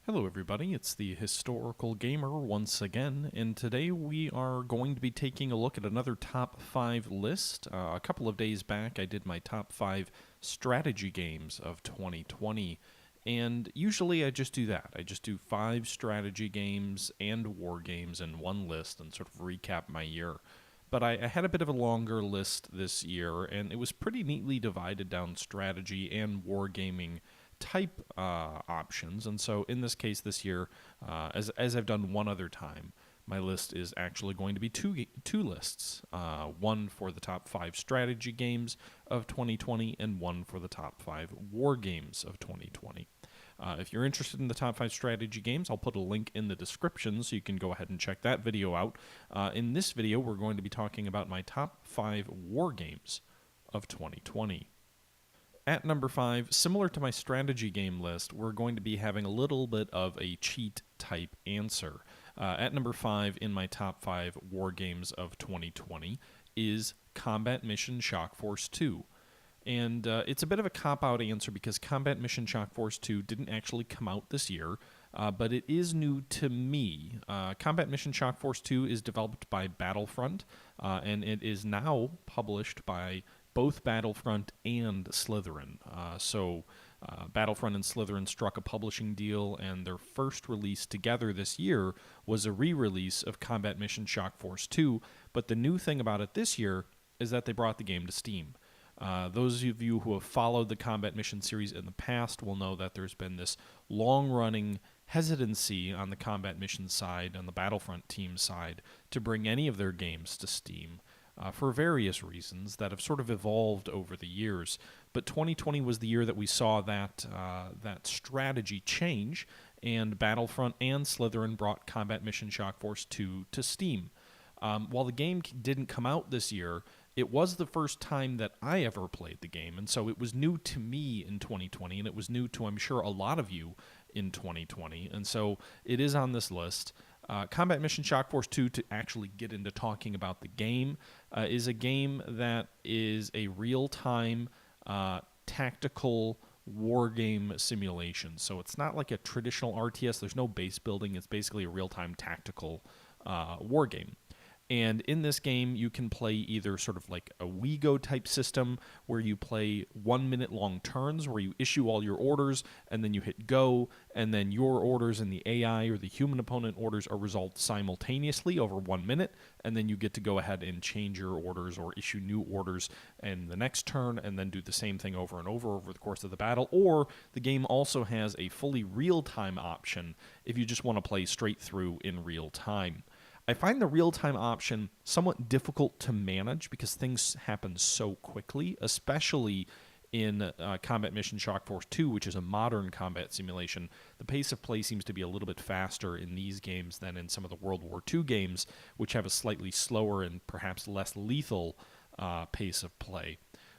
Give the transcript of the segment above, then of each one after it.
Hello everybody, it's the Historical Gamer once again, and today we are going to be taking a look at another top 5 list. A couple of days back I did my top 5 strategy games of 2020, and usually I just do that. I just do 5 strategy games and war games in one list and sort of recap my year. But I had a bit of a longer list this year, and it was pretty neatly divided down strategy and wargaming type options. And so in this case this year, as I've done one other time, my list is actually going to be two lists, one for the top 5 strategy games of 2020 and one for the top 5 war games of 2020. If you're interested in the top 5 strategy games, I'll put a link in the description so you can go ahead and check that video out. In this video, we're going to be talking about my top 5 war games of 2020. At number 5, similar to my strategy game list, we're going to be having a little bit of a cheat type answer. At number 5 in my top 5 war games of 2020 is Combat Mission Shock Force 2. And it's a bit of a cop-out answer because Combat Mission Shock Force 2 didn't actually come out this year, but it is new to me. Combat Mission Shock Force 2 is developed by Battlefront, and it is now published by both Battlefront and Slytherin. Battlefront and Slytherin struck a publishing deal, and their first release together this year was a re-release of Combat Mission Shock Force 2, but the new thing about it this year is that they brought the game to Steam. Those of you who have followed the Combat Mission series in the past will know that there's been this long-running hesitancy on the Combat Mission side, on the Battlefront team side, to bring any of their games to Steam. For various reasons that have sort of evolved over the years. But 2020 was the year that we saw that strategy change, and Battlefront and Slytherin brought Combat Mission Shock Force 2 to Steam. While the game didn't come out this year, it was the first time that I ever played the game, and so it was new to me in 2020, and it was new to, I'm sure, a lot of you in 2020, and so it is on this list. Combat Mission Shock Force 2, to actually get into talking about the game, is a game that is a real-time tactical war game simulation. So it's not like a traditional RTS. There's no base building. It's basically a real-time tactical war game. And in this game, you can play either sort of like a WeGo type system where you play 1 minute long turns where you issue all your orders and then you hit go, and then your orders and the AI or the human opponent orders are resolved simultaneously over 1 minute, and then you get to go ahead and change your orders or issue new orders in the next turn and then do the same thing over and over the course of the battle. Or the game also has a fully real-time option if you just want to play straight through in real time. I find the real-time option somewhat difficult to manage because things happen so quickly, especially in Combat Mission Shock Force 2, which is a modern combat simulation. The pace of play seems to be a little bit faster in these games than in some of the World War II games, which have a slightly slower and perhaps less lethal pace of play.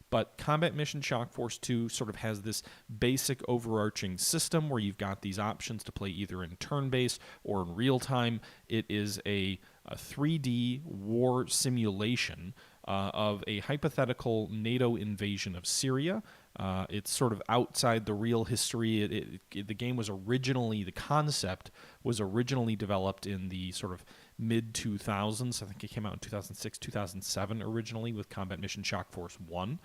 But Combat Mission Shock Force 2 sort of has this basic overarching system where you've got these options to play either in turn-based or in real-time. It is a 3D war simulation of a hypothetical NATO invasion of Syria. It's sort of outside the real history. The game was originally, the concept was originally developed in the sort of mid-2000s. I think it came out in 2006, 2007 originally with Combat Mission Shock Force 1,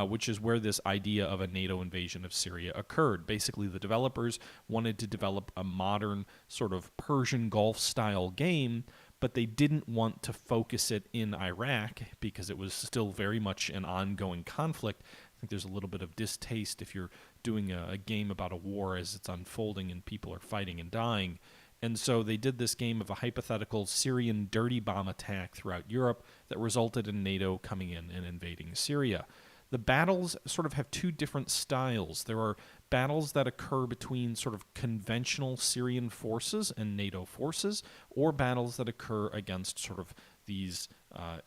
which is where this idea of a NATO invasion of Syria occurred. Basically, the developers wanted to develop a modern sort of Persian Gulf-style game, but they didn't want to focus it in Iraq because it was still very much an ongoing conflict. I think there's a little bit of distaste if you're doing a game about a war as it's unfolding and people are fighting and dying. And so they did this game of a hypothetical Syrian dirty bomb attack throughout Europe that resulted in NATO coming in and invading Syria. The battles sort of have two different styles. There are battles that occur between sort of conventional Syrian forces and NATO forces, or battles that occur against sort of these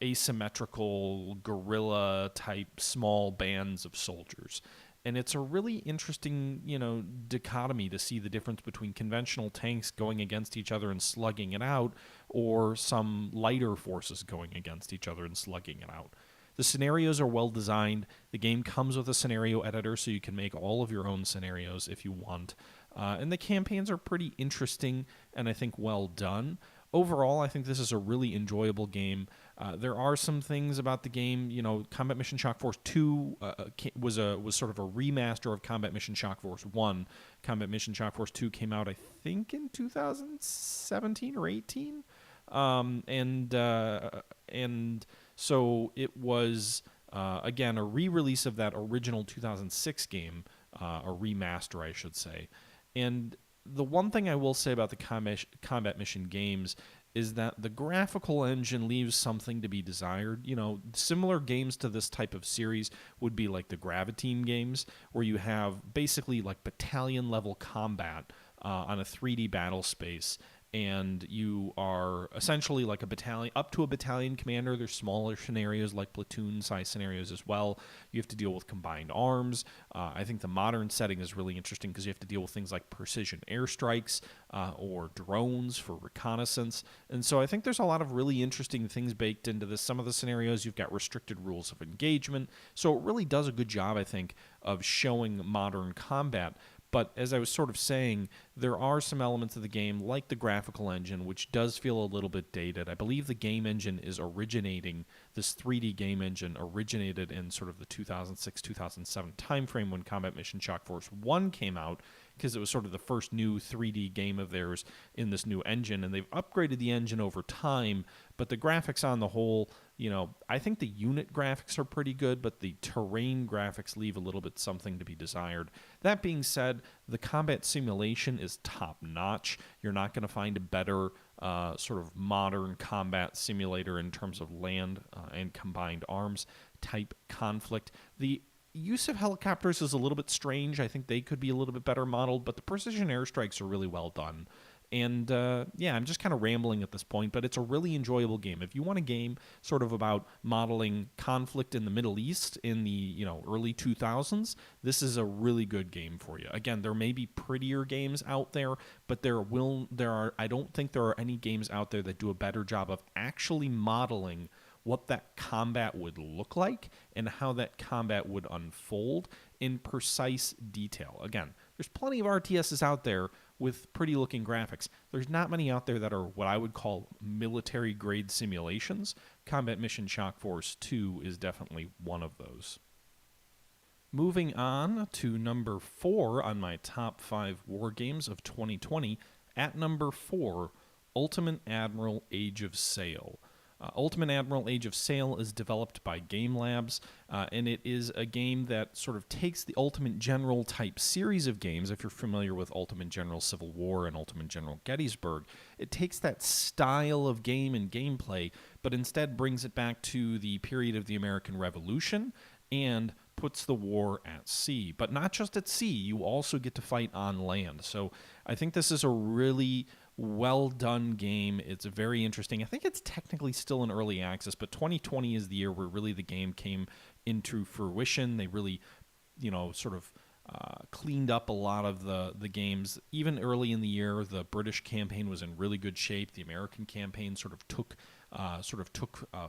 asymmetrical guerrilla-type small bands of soldiers. And it's a really interesting, dichotomy to see the difference between conventional tanks going against each other and slugging it out, or some lighter forces going against each other and slugging it out. The scenarios are well designed. The game comes with a scenario editor, so you can make all of your own scenarios if you want. And the campaigns are pretty interesting and I think well done. Overall, I think this is a really enjoyable game. There are some things about the game, Combat Mission Shock Force 2 was sort of a remaster of Combat Mission Shock Force 1. Combat Mission Shock Force 2 came out, I think, in 2017 or 18. And so it was again a re-release of that original 2006 game, a remaster, I should say. And the one thing I will say about the combat mission games is that the graphical engine leaves something to be desired. Similar games to this type of series would be like the Graviteam games, where you have basically like battalion level combat on a 3D battle space, and you are essentially like a battalion, up to a battalion commander. There's smaller scenarios like platoon-size scenarios as well. You have to deal with combined arms. I think the modern setting is really interesting because you have to deal with things like precision airstrikes or drones for reconnaissance. And so I think there's a lot of really interesting things baked into this. Some of the scenarios, you've got restricted rules of engagement. So it really does a good job, I think, of showing modern combat. But as I was sort of saying, there are some elements of the game, like the graphical engine, which does feel a little bit dated. I believe the game engine is originating, this 3D game engine originated in sort of the 2006-2007 timeframe when Combat Mission Shock Force 1 came out, because it was sort of the first new 3D game of theirs in this new engine, and they've upgraded the engine over time, but the graphics on the whole, I think the unit graphics are pretty good, but the terrain graphics leave a little bit something to be desired. That being said, the combat simulation is top-notch. You're not going to find a better sort of modern combat simulator in terms of land and combined arms type conflict. The use of helicopters is a little bit strange. I think they could be a little bit better modeled, but the precision airstrikes are really well done. And I'm just kind of rambling at this point, but it's a really enjoyable game. If you want a game sort of about modeling conflict in the Middle East in the early 2000s, this is a really good game for you. Again, there may be prettier games out there, but I don't think there are any games out there that do a better job of actually modeling what that combat would look like and how that combat would unfold in precise detail. Again, there's plenty of RTSs out there with pretty looking graphics. There's not many out there that are what I would call military grade simulations. Combat Mission Shock Force 2 is definitely one of those. Moving on to number 4 on my top 5 war games of 2020. At number 4, Ultimate Admiral Age of Sail. Ultimate Admiral Age of Sail is developed by Game Labs, and it is a game that sort of takes the Ultimate General type series of games. If you're familiar with Ultimate General Civil War and Ultimate General Gettysburg, it takes that style of game and gameplay, but instead brings it back to the period of the American Revolution and puts the war at sea. But not just at sea, you also get to fight on land. So I think this is a really well done game. It's very interesting. I think it's technically still in early access, but 2020 is the year where really the game came into fruition. They really, sort of cleaned up a lot of the games. Even early in the year, the British campaign was in really good shape. The American campaign sort of took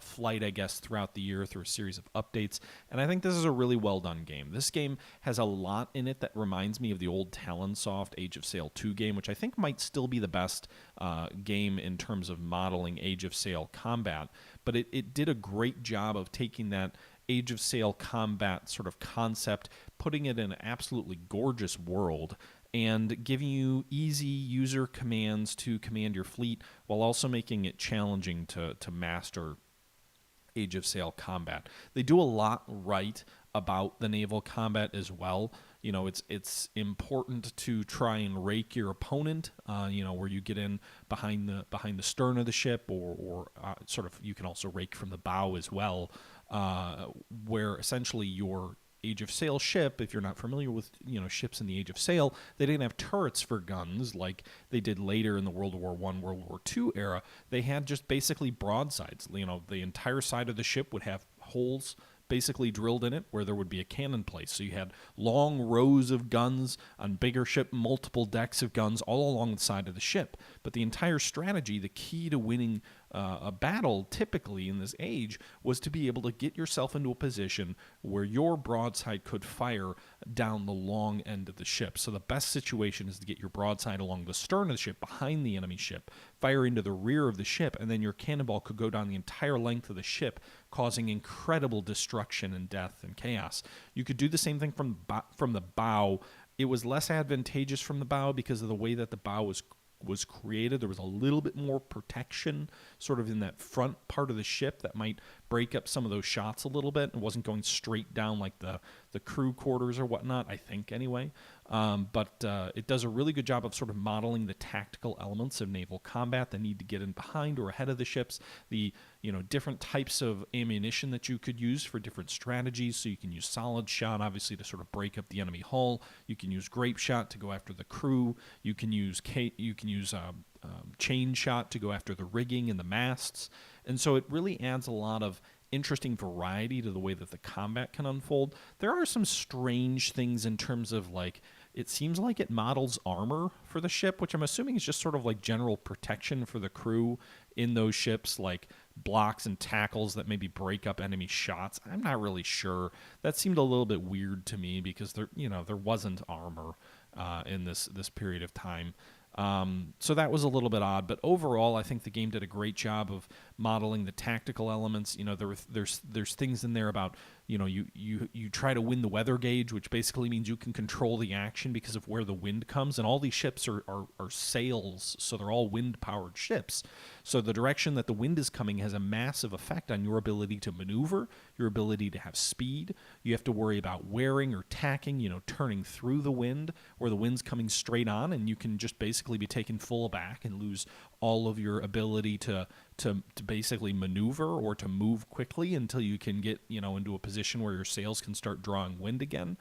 flight, I guess, throughout the year through a series of updates. And I think this is a really well-done game. This game has a lot in it that reminds me of the old Talonsoft Age of Sail 2 game, which I think might still be the best game in terms of modeling Age of Sail combat. But it did a great job of taking that Age of Sail combat sort of concept, putting it in an absolutely gorgeous world, and giving you easy user commands to command your fleet while also making it challenging to master Age of Sail combat. They do a lot right about the naval combat as well. It's important to try and rake your opponent, where you get in behind the stern of the ship, or sort of you can also rake from the bow as well, where essentially your Age of Sail ship, if you're not familiar with ships in the Age of Sail, they didn't have turrets for guns like they did later in the World War I, World War II era. They had just basically broadsides. The entire side of the ship would have holes basically drilled in it where there would be a cannon placed. So you had long rows of guns on bigger ship, multiple decks of guns all along the side of the ship. But the entire strategy, the key to winning a battle typically in this age was to be able to get yourself into a position where your broadside could fire down the long end of the ship. So the best situation is to get your broadside along the stern of the ship, behind the enemy ship, fire into the rear of the ship, and then your cannonball could go down the entire length of the ship, causing incredible destruction and death and chaos. You could do the same thing from the bow. It was less advantageous from the bow because of the way that the bow was created. There was a little bit more protection sort of in that front part of the ship that might break up some of those shots a little bit. It wasn't going straight down like the crew quarters or whatnot, I think, anyway. But it does a really good job of sort of modeling the tactical elements of naval combat, the need to get in behind or ahead of the ships, the different types of ammunition that you could use for different strategies. So you can use solid shot, obviously, to sort of break up the enemy hull. You can use grape shot to go after the crew. You can use chain shot to go after the rigging and the masts. And so it really adds a lot of interesting variety to the way that the combat can unfold. There are some strange things in terms of, like, it seems like it models armor for the ship, which I'm assuming is just sort of like general protection for the crew in those ships, like blocks and tackles that maybe break up enemy shots. I'm not really sure. That seemed a little bit weird to me because there wasn't armor in this period of time. So that was a little bit odd, but overall, I think the game did a great job of modeling the tactical elements. There's things in there about, you try to win the weather gauge, which basically means you can control the action because of where the wind comes, and all these ships are sails, so they're all wind-powered ships. So the direction that the wind is coming has a massive effect on your ability to maneuver, your ability to have speed. You have to worry about wearing or tacking, turning through the wind, where the wind's coming straight on, and you can just basically be taken full aback and lose all of your ability to basically maneuver or to move quickly until you can get into a position where your sails can start drawing wind again,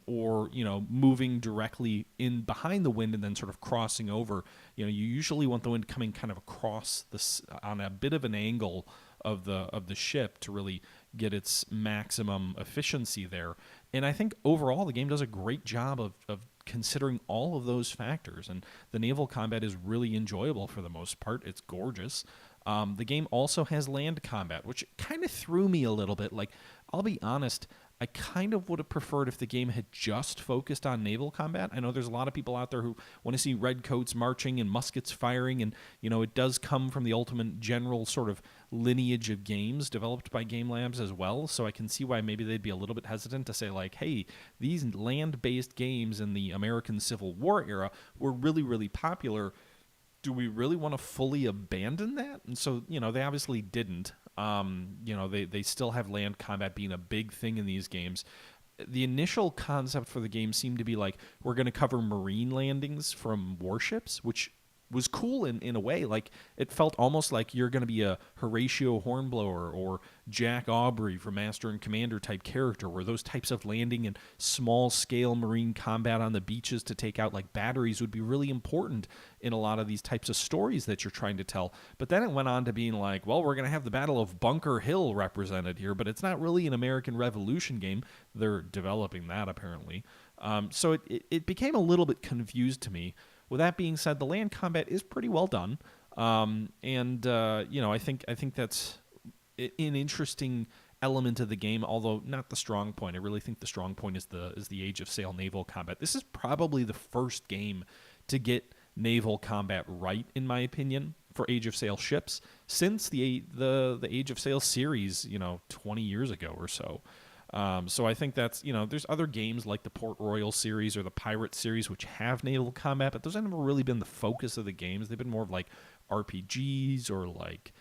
or moving directly in behind the wind and then sort of crossing over. You usually want the wind coming kind of across this on a bit of an angle of the ship to really get its maximum efficiency there. And I think overall the game does a great job of considering all of those factors, and the naval combat is really enjoyable for the most part. It's gorgeous. The game also has land combat, which kind of threw me a little bit. Like, I'll be honest, I kind of would have preferred if the game had just focused on naval combat. I know there's a lot of people out there who want to see redcoats marching and muskets firing, and it does come from the ultimate general sort of lineage of games developed by Game Labs as well. So I can see why maybe they'd be a little bit hesitant to say, like, hey, these land-based games in the American Civil War era were really, really popular. Do we really want to fully abandon that? And so, they obviously didn't. They still have land combat being a big thing in these games. The initial concept for the game seemed to be like, we're going to cover marine landings from warships, which was cool in a way. Like, it felt almost like you're going to be a Horatio Hornblower or Jack Aubrey from Master and Commander type character, where those types of landing and small-scale marine combat on the beaches to take out like batteries would be really important in a lot of these types of stories that you're trying to tell. But then it went on to being like, well, we're going to have the Battle of Bunker Hill represented here, but it's not really an American Revolution game. They're developing that, apparently. So it became a little bit confused to me. With that being said, the land combat is pretty well done, I think that's an interesting element of the game, although not the strong point. I really think the strong point is the Age of Sail naval combat. This is probably the first game to get naval combat right, in my opinion, for Age of Sail ships since the Age of Sail series, 20 years ago or so. So I think that's, there's other games like the Port Royal series or the Pirate series which have naval combat, but those have never really been the focus of the games. They've been more of like RPGs or like,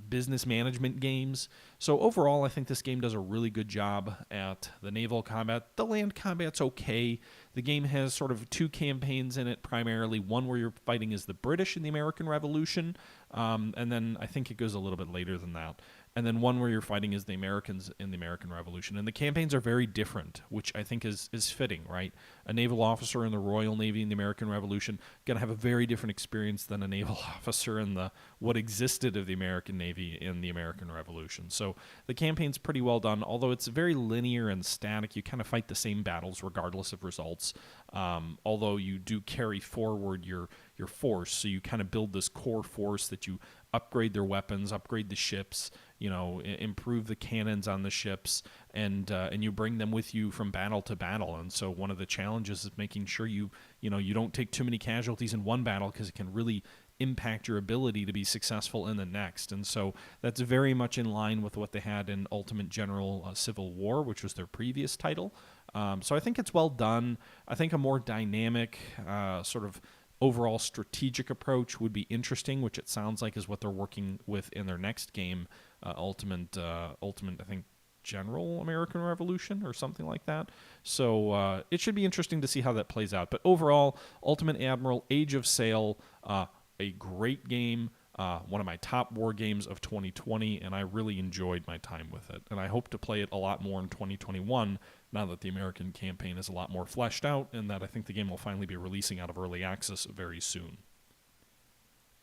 business management games. So overall, I think this game does a really good job at the naval combat. The land combat's okay. The game has sort of two campaigns in it, primarily. One where you're fighting as the British in the American Revolution, and then I think it goes a little bit later than that. and then one where you're fighting as the Americans in the American Revolution. And the campaigns are very different, which I think is fitting, right? A naval officer in the Royal Navy in the American Revolution going to have a very different experience than a naval officer in the what existed of the American Navy in the American Revolution. So the campaign's pretty well done, although it's very linear and static. You kind of fight the same battles regardless of results, although you do carry forward your force. So you kind of build this core force that you upgrade their weapons, upgrade the ships, improve the cannons on the ships, and you bring them with you from battle to battle. And so one of the challenges is making sure you don't take too many casualties in one battle, because it can really impact your ability to be successful in the next. And so that's very much in line with what they had in Ultimate General Civil War, which was their previous title. So I think it's well done. I think a more dynamic sort of overall strategic approach would be interesting, which it sounds like is what they're working with in their next game, Ultimate, I think, General American Revolution or something like that. So it should be interesting to see how that plays out. But overall, Ultimate Admiral, Age of Sail, a great game, one of my top war games of 2020, and I really enjoyed my time with it. And I hope to play it a lot more in 2021, now that the American campaign is a lot more fleshed out, and that I think the game will finally be releasing out of early access very soon.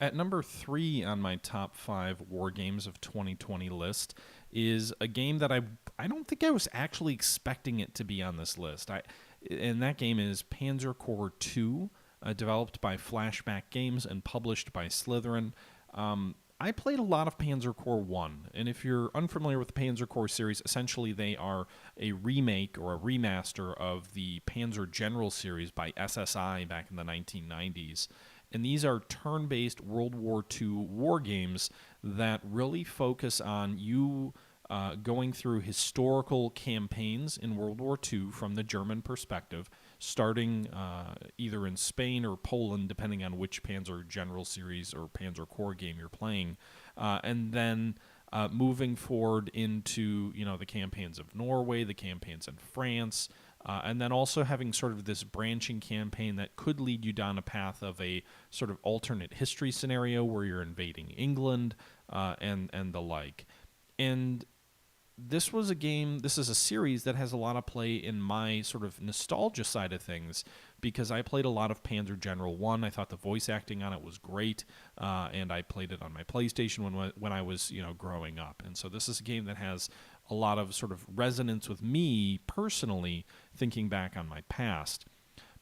At number 3 on my top 5 war games of 2020 list is a game that I don't think I was actually expecting it to be on this list. And that game is Panzer Corps 2, developed by Flashback Games and published by Slytherin. I played a lot of Panzer Corps 1, and if you're unfamiliar with the Panzer Corps series, essentially they are a remake or a remaster of the Panzer General series by SSI back in the 1990s. And these are turn-based World War II war games that really focus on you going through historical campaigns in World War II from the German perspective, starting either in Spain or Poland, depending on which Panzer General series or Panzer Corps game you're playing, and then moving forward into the campaigns of Norway, the campaigns in France, and then also having sort of this branching campaign that could lead you down a path of a sort of alternate history scenario where you're invading England and the like. And this is a series that has a lot of play in my sort of nostalgia side of things, because I played a lot of Panzer General 1. I thought the voice acting on it was great, and I played it on my PlayStation when I was growing up. And so this is a game that has a lot of sort of resonance with me personally, thinking back on my past.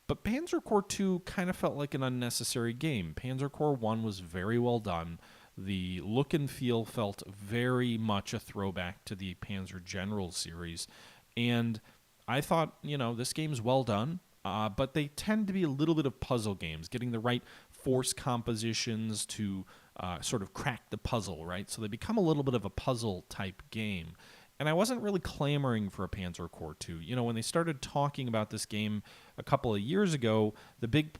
But Panzer Corps 2 kind of felt like an unnecessary game. Panzer Corps 1 was very well done. The look and feel felt very much a throwback to the Panzer General series. And I thought, this game's well done, but they tend to be a little bit of puzzle games, getting the right force compositions to sort of crack the puzzle, right? So they become a little bit of a puzzle-type game. And I wasn't really clamoring for a Panzer Corps 2. When they started talking about this game a couple of years ago, the big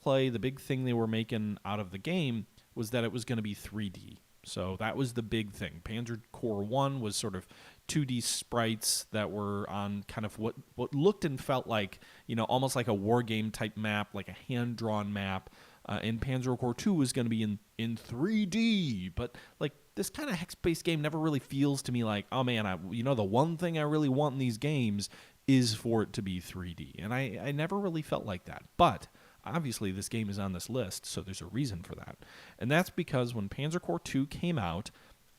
thing they were making out of the game was that it was going to be 3D. So that was the big thing. Panzer Corps 1 was sort of 2D sprites that were on kind of what looked and felt like, almost like a war game type map, like a hand-drawn map. And Panzer Corps 2 was going to be in 3D. But like this kind of hex-based game never really feels to me like, oh man, the one thing I really want in these games is for it to be 3D. And I never really felt like that. But obviously, this game is on this list, so there's a reason for that. And that's because when Panzer Corps 2 came out,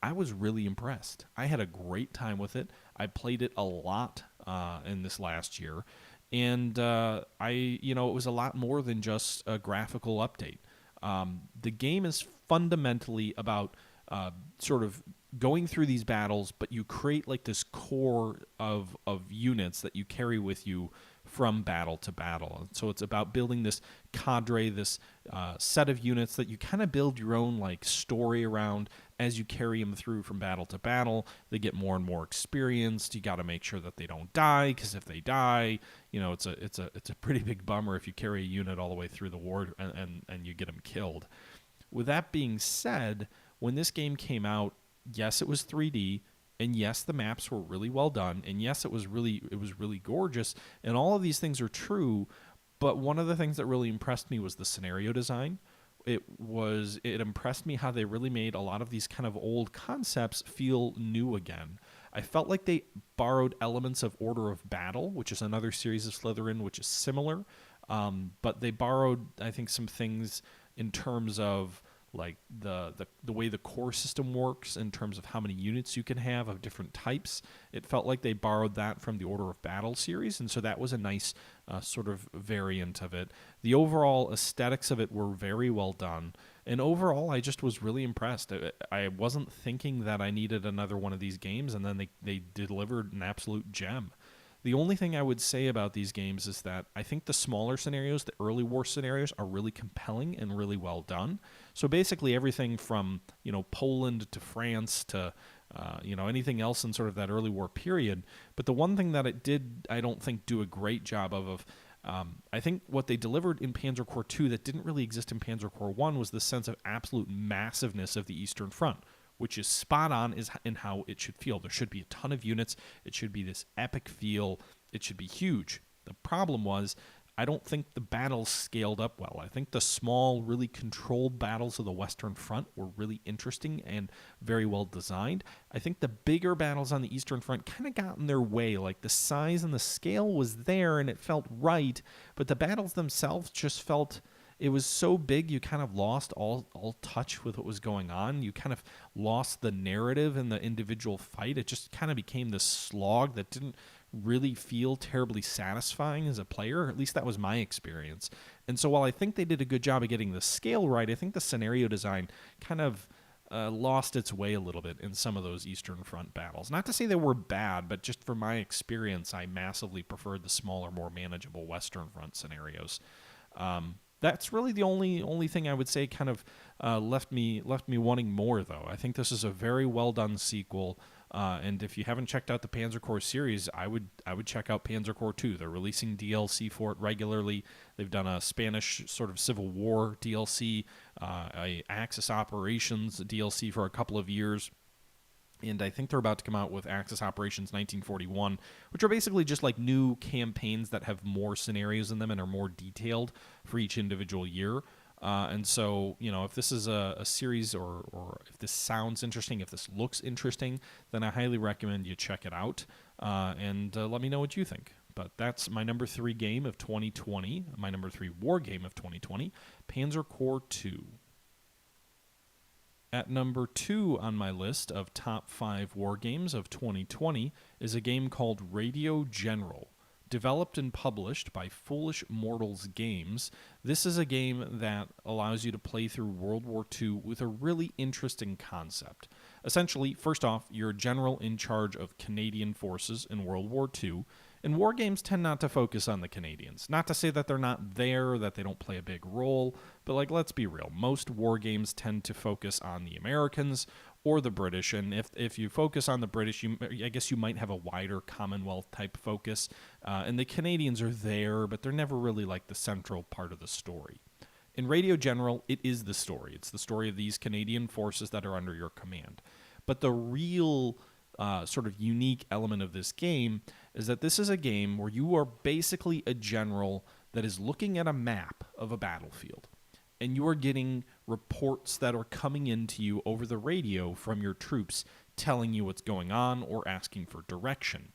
I was really impressed. I had a great time with it. I played it a lot in this last year. And it was a lot more than just a graphical update. The game is fundamentally about sort of going through these battles, but you create like this core of units that you carry with you from battle to battle. So it's about building this cadre, this set of units that you kind of build your own like story around as you carry them through from battle to battle. They get more and more experienced. You got to make sure that they don't die, because if they die, it's a pretty big bummer if you carry a unit all the way through the war and you get them killed. With that being said, when this game came out, yes, it was 3D. And yes, the maps were really well done. And yes, it was really gorgeous. And all of these things are true. But one of the things that really impressed me was the scenario design. it impressed me how they really made a lot of these kind of old concepts feel new again. I felt like they borrowed elements of Order of Battle, which is another series of Slytherin, which is similar, but they borrowed, I think, some things in terms of like the way the core system works in terms of how many units you can have of different types. It felt like they borrowed that from the Order of Battle series, and so that was a nice sort of variant of it. The overall aesthetics of it were very well done, and overall I just was really impressed. I wasn't thinking that I needed another one of these games, and then they delivered an absolute gem. The only thing I would say about these games is that I think the smaller scenarios, the early war scenarios, are really compelling and really well done. So basically everything from, Poland to France to, anything else in sort of that early war period. But the one thing that it did, I don't think, do a great job of I think what they delivered in Panzer Corps 2 that didn't really exist in Panzer Corps 1 was the sense of absolute massiveness of the Eastern Front, which is spot on in how it should feel. There should be a ton of units. It should be this epic feel. It should be huge. The problem was, I don't think the battles scaled up well. I think the small, really controlled battles of the Western Front were really interesting and very well designed. I think the bigger battles on the Eastern Front kind of got in their way. Like the size and the scale was there and it felt right, but the battles themselves just felt... It was so big, you kind of lost all touch with what was going on. You kind of lost the narrative in the individual fight. It just kind of became this slog that didn't really feel terribly satisfying as a player. At least that was my experience. And so while I think they did a good job of getting the scale right, I think the scenario design kind of lost its way a little bit in some of those Eastern Front battles. Not to say they were bad, but just from my experience, I massively preferred the smaller, more manageable Western Front scenarios. That's really the only thing I would say kind of left me wanting more, though. I think this is a very well done sequel, and if you haven't checked out the Panzer Corps series, I would check out Panzer Corps 2. They're releasing DLC for it regularly. They've done a Spanish sort of Civil War DLC, a Axis Operations DLC for a couple of years. And I think they're about to come out with Axis Operations 1941, which are basically just like new campaigns that have more scenarios in them and are more detailed for each individual year. And so, if this is a series or if this sounds interesting, if this looks interesting, then I highly recommend you check it out and let me know what you think. But that's my number 3 game of 2020, my number 3 war game of 2020, Panzer Corps 2. At number 2 on my list of top 5 war games of 2020 is a game called Radio General. Developed and published by Foolish Mortals Games, this is a game that allows you to play through World War II with a really interesting concept. Essentially, first off, you're a general in charge of Canadian forces in World War II, and war games tend not to focus on the Canadians. Not to say that they're not there, that they don't play a big role, but let's be real. Most war games tend to focus on the Americans or the British, and if you focus on the British, I guess you might have a wider Commonwealth-type focus, and the Canadians are there, but they're never really like the central part of the story. In Radio General, it is the story. It's the story of these Canadian forces that are under your command. But the real sort of unique element of this game is that this is a game where you are basically a general that is looking at a map of a battlefield, and you are getting reports that are coming into you over the radio from your troops telling you what's going on or asking for direction.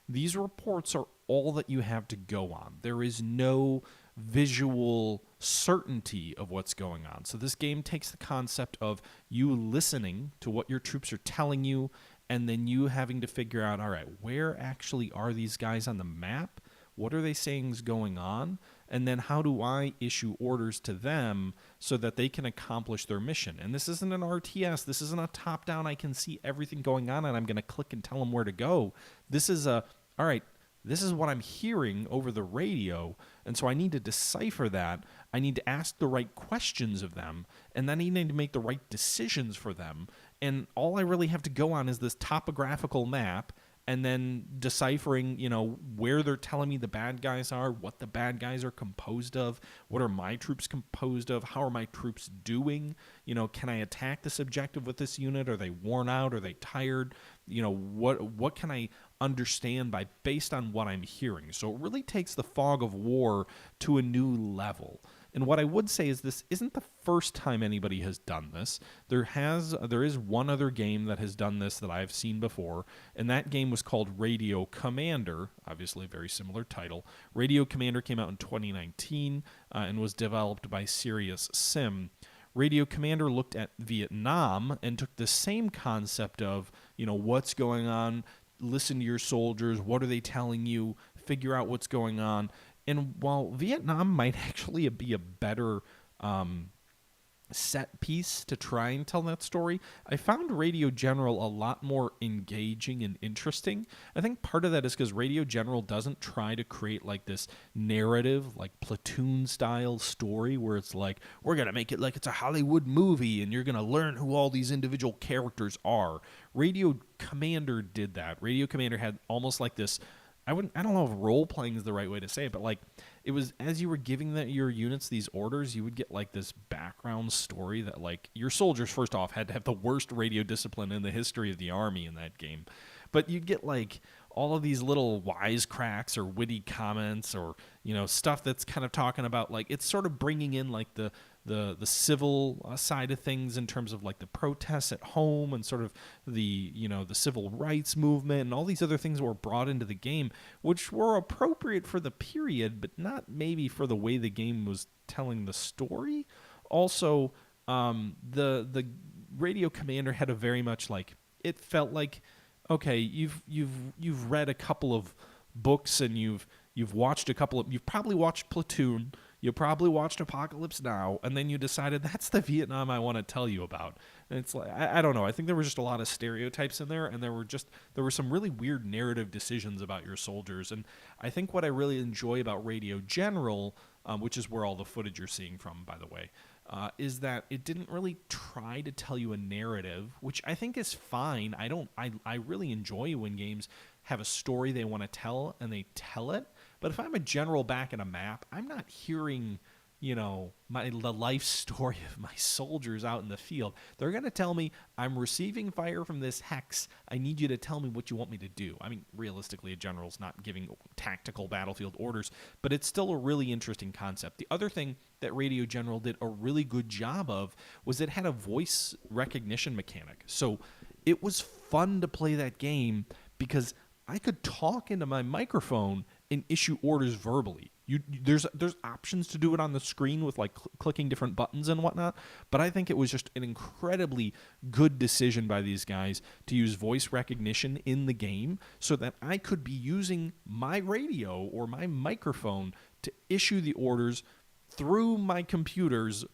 These reports are all that you have to go on. There is no visual certainty of what's going on. So this game takes the concept of you listening to what your troops are telling you, and then you having to figure out, all right, where actually are these guys on the map? What are they saying is going on? And then how do I issue orders to them so that they can accomplish their mission? And this isn't an RTS. This isn't a top-down, I can see everything going on and I'm going to click and tell them where to go. This is all right, this is what I'm hearing over the radio, and so I need to decipher that. I need to ask the right questions of them, and then I need to make the right decisions for them. And all I really have to go on is this topographical map, and then deciphering, where they're telling me the bad guys are, what the bad guys are composed of, what are my troops composed of, how are my troops doing, can I attack this objective with this unit, are they worn out, are they tired, what can I understand based on what I'm hearing. So it really takes the fog of war to a new level. And what I would say is this isn't the first time anybody has done this. There is one other game that has done this that I've seen before, and that game was called Radio Commander, obviously a very similar title. Radio Commander came out in 2019 and was developed by Sirius Sim. Radio Commander looked at Vietnam and took the same concept of, what's going on, listen to your soldiers, what are they telling you, figure out what's going on. And while Vietnam might actually be a better set piece to try and tell that story, I found Radio General a lot more engaging and interesting. I think part of that is because Radio General doesn't try to create like this narrative, like platoon style story where it's like, we're going to make it like it's a Hollywood movie and you're going to learn who all these individual characters are. Radio Commander did that. Radio Commander had almost like this, I don't know if role-playing is the right way to say it, but like it was as you were giving your units these orders, you would get like this background story that like your soldiers, first off, had to have the worst radio discipline in the history of the Army in that game. But you'd get like all of these little wisecracks or witty comments or, stuff that's kind of talking about like it's sort of bringing in like the civil side of things in terms of like the protests at home and sort of the the civil rights movement and all these other things that were brought into the game, which were appropriate for the period, but not maybe for the way the game was telling the story. Also, the Radio Commander had a very much like it felt like, okay, you've read a couple of books and you've probably watched Platoon. You probably watched Apocalypse Now, and then you decided that's the Vietnam I want to tell you about. And it's like, I don't know. I think there was just a lot of stereotypes in there, and there were some really weird narrative decisions about your soldiers. And I think what I really enjoy about Radio General, which is where all the footage you're seeing from, by the way, is that it didn't really try to tell you a narrative, which I think is fine. I really enjoy when games have a story they want to tell, and they tell it. But if I'm a general back in a map, I'm not hearing, the life story of my soldiers out in the field. They're going to tell me, I'm receiving fire from this hex. I need you to tell me what you want me to do. I mean, realistically, a general's not giving tactical battlefield orders, but it's still a really interesting concept. The other thing that Radio General did a really good job of was it had a voice recognition mechanic. So it was fun to play that game because I could talk into my microphone and issue orders verbally. There's options to do it on the screen with like clicking different buttons and whatnot, but I think it was just an incredibly good decision by these guys to use voice recognition in the game so that I could be using my radio or my microphone to issue the orders through my computer's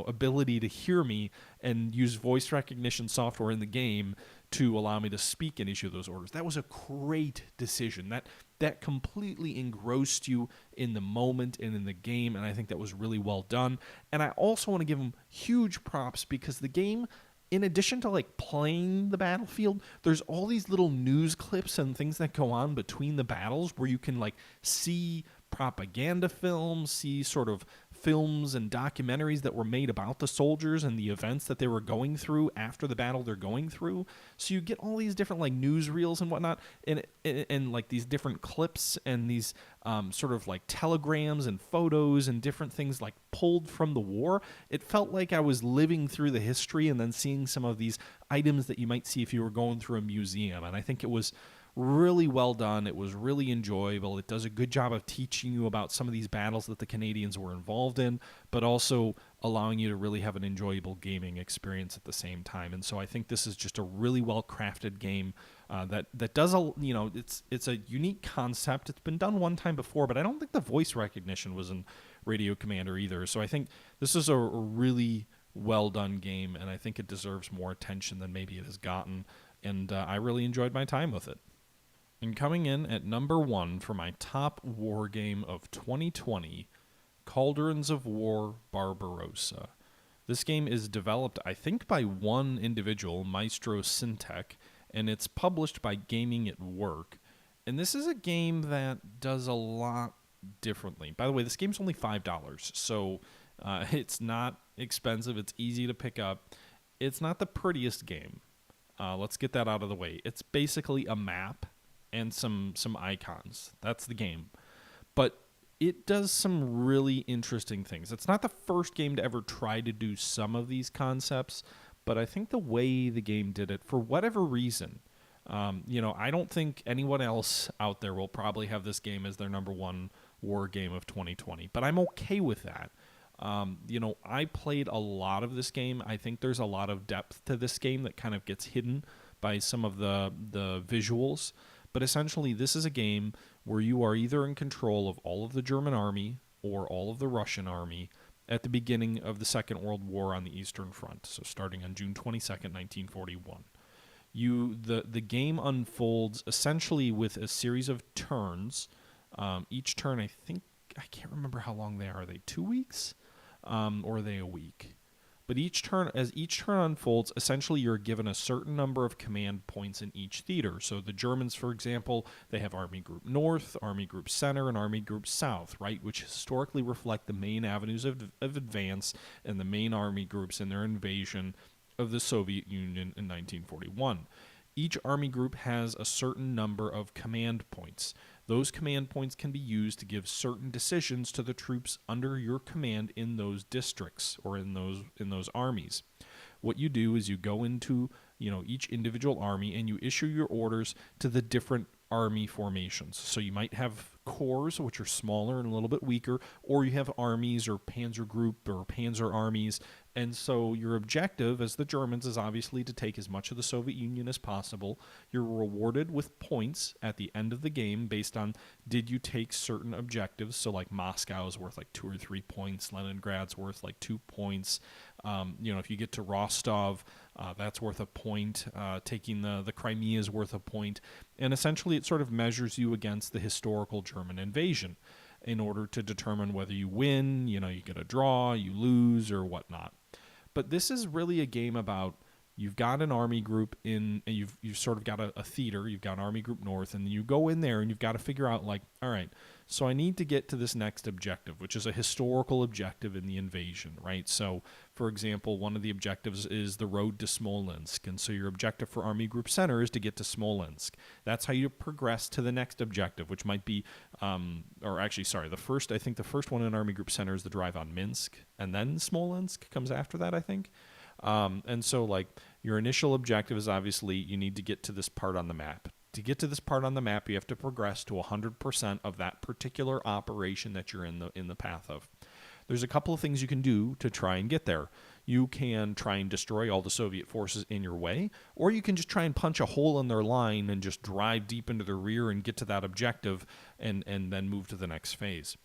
ability to hear me and use voice recognition software in the game to allow me to speak and issue those orders. That was a great decision. That completely engrossed you in the moment and in the game, and I think that was really well done. And I also want to give them huge props because the game, in addition to like playing the battlefield, there's all these little news clips and things that go on between the battles where you can like see propaganda films, see sort of films and documentaries that were made about the soldiers and the events that they were going through after the battle they're going through. So you get all these different like newsreels and whatnot, and like these different clips and these sort of like telegrams and photos and different things like pulled from the war. It felt like I was living through the history and then seeing some of these items that you might see if you were going through a museum. And I think it was really well done. It was really enjoyable. It does a good job of teaching you about some of these battles that the Canadians were involved in, but also allowing you to really have an enjoyable gaming experience at the same time. And so I think this is just a really well-crafted game that does it's a unique concept. It's been done one time before, but I don't think the voice recognition was in Radio Commander either. So I think this is a really well-done game, and I think it deserves more attention than maybe it has gotten. And I really enjoyed my time with it. And coming in at number 1 for my top war game of 2020, Cauldrons of War, Barbarossa. This game is developed, I think, by one individual, Maestro Syntech, and it's published by Gaming at Work. And this is a game that does a lot differently. By the way, this game's only $5, so it's not expensive. It's easy to pick up. It's not the prettiest game. Let's get that out of the way. It's basically a map and some icons. That's the game. But it does some really interesting things. It's not the first game to ever try to do some of these concepts, but I think the way the game did it, for whatever reason, I don't think anyone else out there will probably have this game as their number one war game of 2020, but I'm okay with that. I played a lot of this game. I think there's a lot of depth to this game that kind of gets hidden by some of the visuals. But essentially, this is a game where you are either in control of all of the German army or all of the Russian army at the beginning of the Second World War on the Eastern Front, so starting on June 22nd, 1941. The game unfolds essentially with a series of turns. Each turn, I can't remember how long they are. Are they 2 weeks? Or are they a week? But as each turn unfolds, essentially you're given a certain number of command points in each theater. So the Germans, for example, they have Army Group North, Army Group Center, and Army Group South, right, which historically reflect the main avenues of advance and the main army groups in their invasion of the Soviet Union in 1941. Each army group has a certain number of command points. Those command points can be used to give certain decisions to the troops under your command in those districts or in those armies. What you do is you go into, each individual army and you issue your orders to the different army formations. So you might have corps, which are smaller and a little bit weaker, or you have armies or panzer group or panzer armies. And so your objective as the Germans is obviously to take as much of the Soviet Union as possible. You're rewarded with points at the end of the game based on did you take certain objectives. So like Moscow is worth like 2 or 3 points. Leningrad's worth like 2 points. If you get to Rostov, that's worth a point. Taking the Crimea is worth a point. And essentially it sort of measures you against the historical German invasion in order to determine whether you win, you get a draw, you lose, or whatnot. But this is really a game about you've got an army group and you've sort of got a theater, you've got Army Group North, and you go in there and you've got to figure out all right, so I need to get to this next objective, which is a historical objective in the invasion, right? So, for example, one of the objectives is the road to Smolensk, and so your objective for Army Group Center is to get to Smolensk. That's how you progress to the next objective, which might be, the first one in Army Group Center is the drive on Minsk, and then Smolensk comes after that, I think. And so, your initial objective is obviously you need to get to this part on the map. To get to this part on the map, you have to progress to 100% of that particular operation that you're in the path of. There's a couple of things you can do to try and get there. You can try and destroy all the Soviet forces in your way, or you can just try and punch a hole in their line and just drive deep into their rear and get to that objective and then move to the next phase.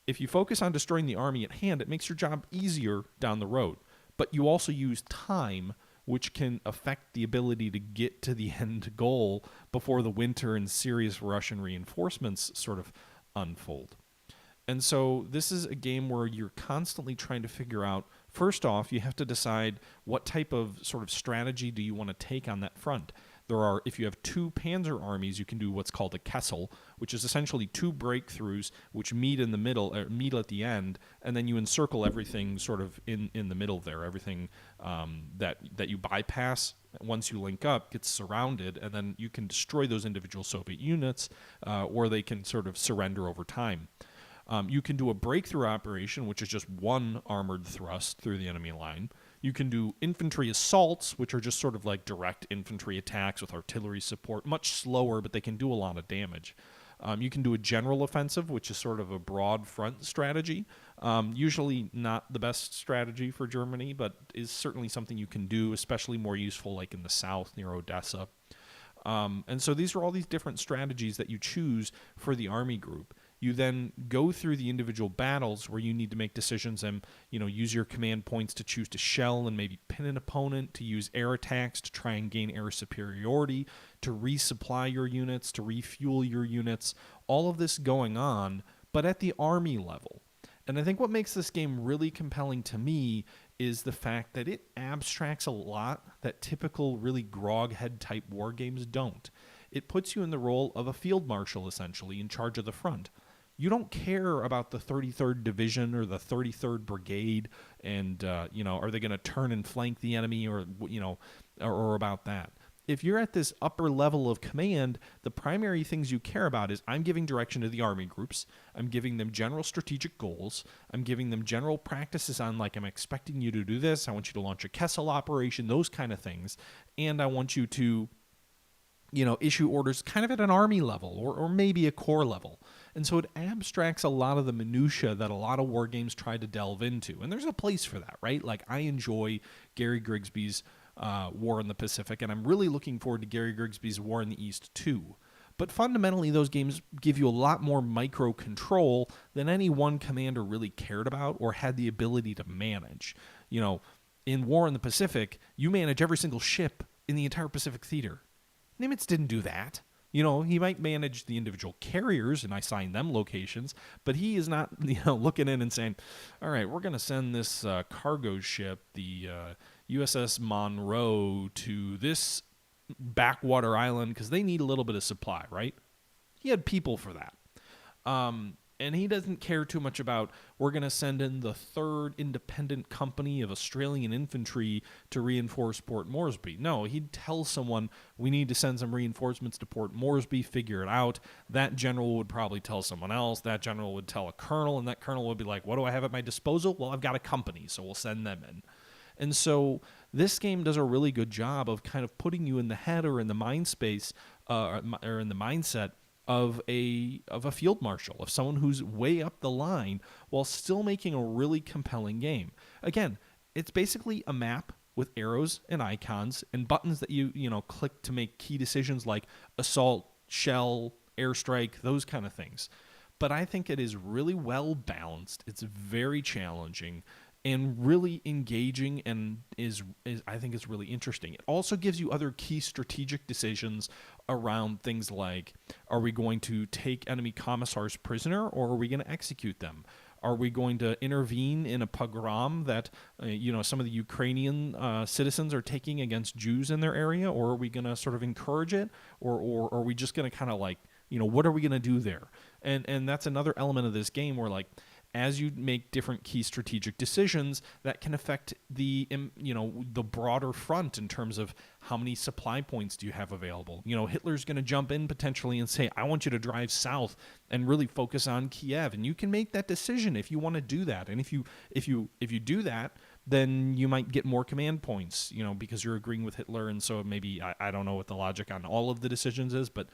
If you focus on destroying the army at hand, it makes your job easier down the road. But you also use time, which can affect the ability to get to the end goal before the winter and serious Russian reinforcements sort of unfold. And so this is a game where you're constantly trying to figure out, first off, you have to decide what type of sort of strategy do you want to take on that front. If you have 2 panzer armies, you can do what's called a Kessel, which is essentially 2 breakthroughs which meet in the middle, or meet at the end, and then you encircle everything sort of in the middle there. Everything that you bypass once you link up gets surrounded, and then you can destroy those individual Soviet units, or they can sort of surrender over time. You can do a breakthrough operation, which is just 1 armored thrust through the enemy line. You can do infantry assaults, which are just sort of like direct infantry attacks with artillery support, much slower, but they can do a lot of damage. You can do a general offensive, which is sort of a broad front strategy. Usually not the best strategy for Germany, but is certainly something you can do, especially more useful like in the south near Odessa. And so these are all these different strategies that you choose for the army group. You then go through the individual battles where you need to make decisions and, use your command points to choose to shell and maybe pin an opponent, to use air attacks to try and gain air superiority, to resupply your units, to refuel your units, all of this going on, but at the army level. And I think what makes this game really compelling to me is the fact that it abstracts a lot that typical really groghead type war games don't. It puts you in the role of a field marshal, essentially, in charge of the front. You don't care about the 33rd Division or the 33rd Brigade and, are they going to turn and flank the enemy or about that. if you're at this upper level of command, the primary things you care about is I'm giving direction to the army groups. I'm giving them general strategic goals. I'm giving them general practices on, like, I'm expecting you to do this. I want you to launch a Kessel operation, those kind of things. And I want you to, issue orders kind of at an army level or maybe a corps level. And so it abstracts a lot of the minutia that a lot of war games try to delve into. And there's a place for that, right? Like, I enjoy Gary Grigsby's War in the Pacific, and I'm really looking forward to Gary Grigsby's War in the East too. But fundamentally, those games give you a lot more micro control than any one commander really cared about or had the ability to manage. In War in the Pacific, you manage every single ship in the entire Pacific theater. Nimitz didn't do that. He might manage the individual carriers and assign them locations, but he is not, looking in and saying, all right, we're going to send this cargo ship, the USS Monroe, to this backwater island because they need a little bit of supply, right? He had people for that. And he doesn't care too much about, we're going to send in the third independent company of Australian infantry to reinforce Port Moresby. No, he'd tell someone, we need to send some reinforcements to Port Moresby, figure it out. That general would probably tell someone else. That general would tell a colonel, and that colonel would be like, what do I have at my disposal? Well, I've got a company, so we'll send them in. And so this game does a really good job of kind of putting you in the head or in the mind space or in the mindset of a field marshal, of someone who's way up the line while still making a really compelling game. Again, it's basically a map with arrows and icons and buttons that you click to make key decisions like assault, shell, airstrike, those kind of things. But I think it is really well balanced. It's very challenging and really engaging, and is I think is really interesting. It also gives you other key strategic decisions around things like, are we going to take enemy commissars prisoner, or are we going to execute them? Are we going to intervene in a pogrom that some of the Ukrainian citizens are taking against Jews in their area, or are we going to sort of encourage it, or are we just going to kind of like, what are we going to do there? And that's another element of this game where, like, as you make different key strategic decisions, that can affect the broader front in terms of how many supply points do you have available. Hitler's going to jump in potentially and say, I want you to drive south and really focus on Kiev. And you can make that decision if you want to do that. And if you do that, then you might get more command points, because you're agreeing with Hitler. And so maybe, I don't know what the logic on all of the decisions is, but,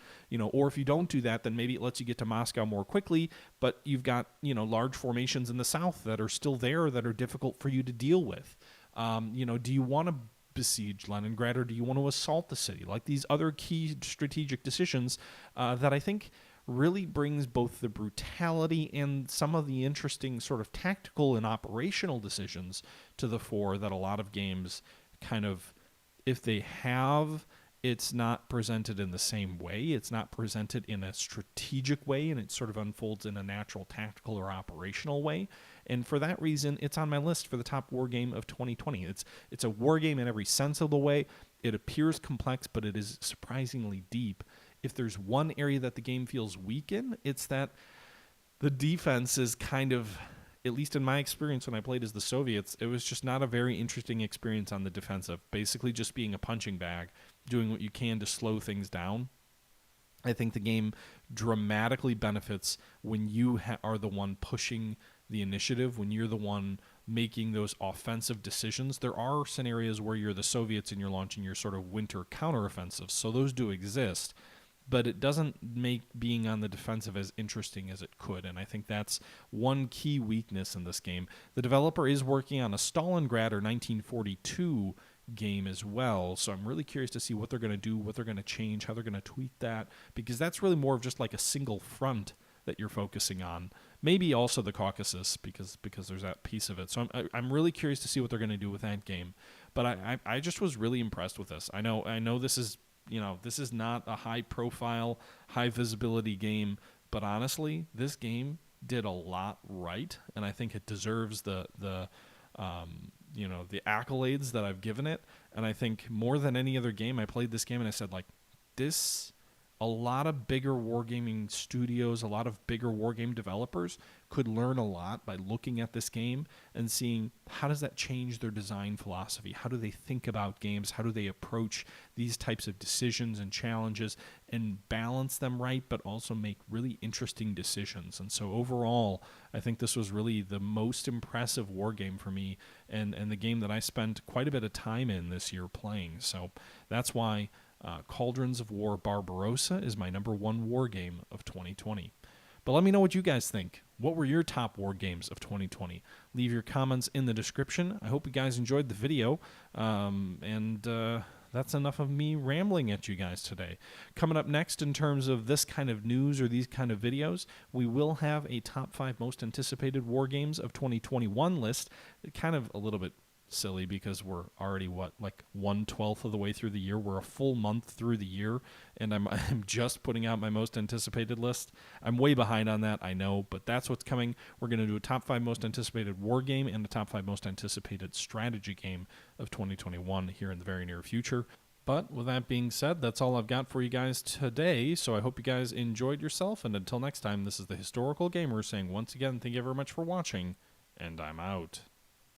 or if you don't do that, then maybe it lets you get to Moscow more quickly, but you've got, large formations in the south that are still there that are difficult for you to deal with. Do you want to besiege Leningrad, or do you want to assault the city? Like, these other key strategic decisions that I think really brings both the brutality and some of the interesting sort of tactical and operational decisions to the fore that a lot of games kind of, if they have, it's not presented in the same way. It's not presented in a strategic way, and it sort of unfolds in a natural tactical or operational way. And for that reason, it's on my list for the top war game of 2020. It's a war game in every sense of the way. It appears complex, but it is surprisingly deep. If there's one area that the game feels weak in, it's that the defense is kind of, at least in my experience when I played as the Soviets, it was just not a very interesting experience on the defensive. Basically just being a punching bag, doing what you can to slow things down. I think the game dramatically benefits when you are the one pushing the initiative, when you're the one making those offensive decisions. There are scenarios where you're the Soviets and you're launching your sort of winter counteroffensives, so those do exist. But it doesn't make being on the defensive as interesting as it could, and I think that's one key weakness in this game. The developer is working on a Stalingrad or 1942 game as well, so I'm really curious to see what they're going to do, what they're going to change, how they're going to tweak that, because that's really more of just like a single front that you're focusing on. Maybe also the Caucasus, because there's that piece of it. So I'm really curious to see what they're going to do with that game. But I just was really impressed with this. I know this is, this is not a high-profile, high-visibility game, but honestly, this game did a lot right, and I think it deserves the accolades that I've given it. And I think more than any other game, I played this game and I said, like, this, a lot of bigger wargaming studios, a lot of bigger wargame developers could learn a lot by looking at this game and seeing how does that change their design philosophy? How do they think about games? How do they approach these types of decisions and challenges and balance them right, but also make really interesting decisions? And so overall, I think this was really the most impressive war game for me, and the game that I spent quite a bit of time in this year playing. So that's why Cauldrons of War Barbarossa is my number one war game of 2020. But let me know what you guys think. What were your top war games of 2020? Leave your comments in the description. I hope you guys enjoyed the video. That's enough of me rambling at you guys today. Coming up next in terms of this kind of news or these kind of videos, we will have a top 5 most anticipated war games of 2021 list. Kind of a little bit silly because we're already like 1/12 of the way through the year. We're a full month through the year, and I'm just putting out my most anticipated list. I'm way behind on that, I know, but that's what's coming. We're going to do a top 5 most anticipated war game and a top 5 most anticipated strategy game of 2021 here in the very near future. But with that being said, that's all I've got for you guys today. So I hope you guys enjoyed yourself, and until next time, this is the Historical Gamer saying once again, thank you very much for watching, and I'm out.